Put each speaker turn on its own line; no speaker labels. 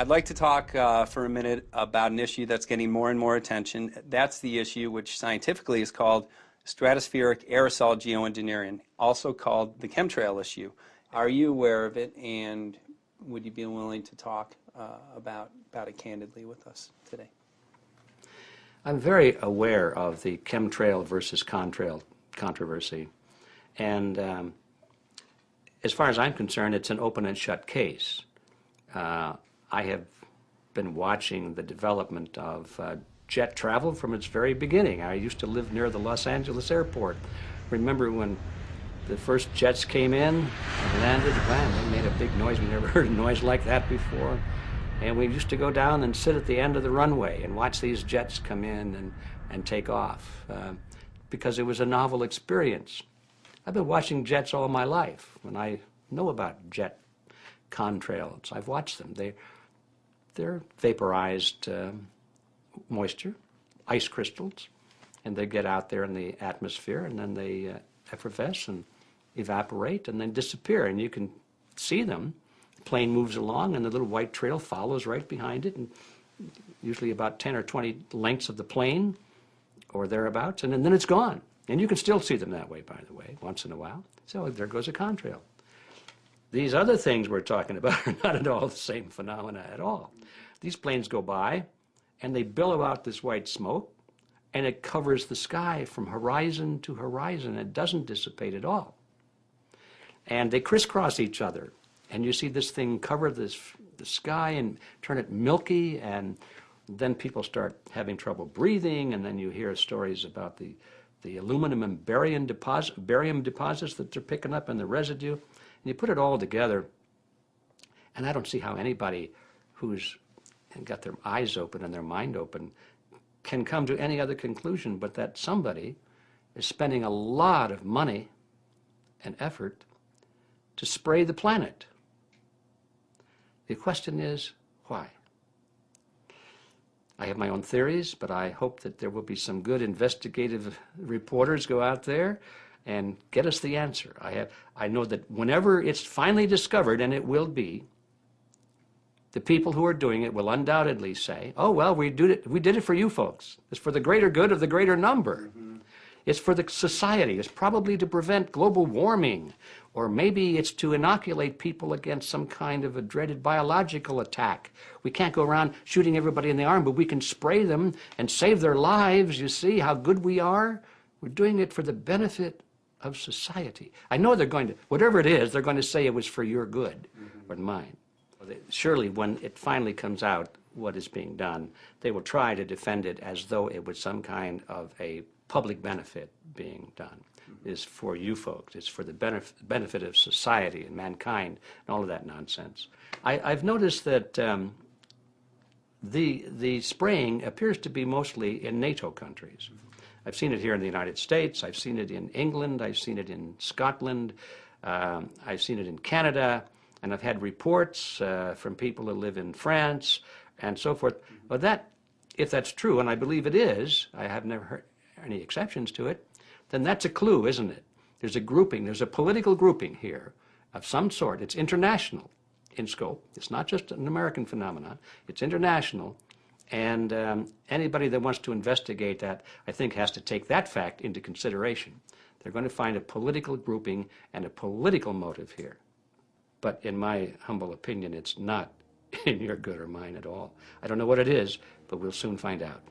I'd like to talk for a minute about an issue that's getting more and more attention. That's the issue which scientifically is called stratospheric aerosol geoengineering, also called the chemtrail issue. Are you aware of it, and would you be willing to talk about it candidly with us today?
I'm very aware of the chemtrail versus contrail controversy, and as far as I'm concerned, it's an open and shut case. I have been watching the development of jet travel from its very beginning. I used to live near the Los Angeles airport. Remember when the first jets came in and landed? Man, they made a big noise. We never heard a noise like that before. And we used to go down and sit at the end of the runway and watch these jets come in and take off because it was a novel experience. I've been watching jets all my life. When I know about jet contrails, I've watched them. They're vaporized moisture, ice crystals, and they get out there in the atmosphere, and then they effervesce and evaporate and then disappear, and you can see them. The plane moves along, and the little white trail follows right behind it, and usually about 10 or 20 lengths of the plane or thereabouts, and then it's gone. And you can still see them that way, by the way, once in a while. So there goes a contrail. These other things we're talking about are not at all the same phenomena at all. These planes go by, and they billow out this white smoke, and it covers the sky from horizon to horizon. It doesn't dissipate at all. And they crisscross each other, and you see this thing cover the sky and turn it milky, and then people start having trouble breathing, and then you hear stories about the aluminum and barium deposits that they're picking up and the residue. And you put it all together, and I don't see how anybody who's got their eyes open and their mind open can come to any other conclusion but that somebody is spending a lot of money and effort to spray the planet. The question is, why? I have my own theories, but I hope that there will be some good investigative reporters go out there and get us the answer. I know that whenever it's finally discovered, and it will be, the people who are doing it will undoubtedly say, oh, well, we did it for you folks. It's for the greater good of the greater number. Mm-hmm. It's for the society. It's probably to prevent global warming, or maybe it's to inoculate people against some kind of a dreaded biological attack. We can't go around shooting everybody in the arm, but we can spray them and save their lives. You see how good we are? We're doing it for the benefit of society. I know they're going to, whatever it is, they're going to say it was for your good, mm-hmm. or mine. Surely when it finally comes out what is being done, they will try to defend it as though it was some kind of a public benefit being done. Mm-hmm. It's for you folks. It's for the benefit of society and mankind and all of that nonsense. I've noticed that the spraying appears to be mostly in NATO countries. Mm-hmm. I've seen it here in the United States. I've seen it in England. I've seen it in Scotland. I've seen it in Canada. And I've had reports from people who live in France and so forth. But that, if that's true, and I believe it is, I have never heard any exceptions to it, then that's a clue, isn't it? There's a grouping, there's a political grouping here of some sort. It's international in scope. It's not just an American phenomenon. It's international. And anybody that wants to investigate that, I think, has to take that fact into consideration. They're going to find a political grouping and a political motive here. But in my humble opinion, it's not in your good or mine at all. I don't know what it is, but we'll soon find out.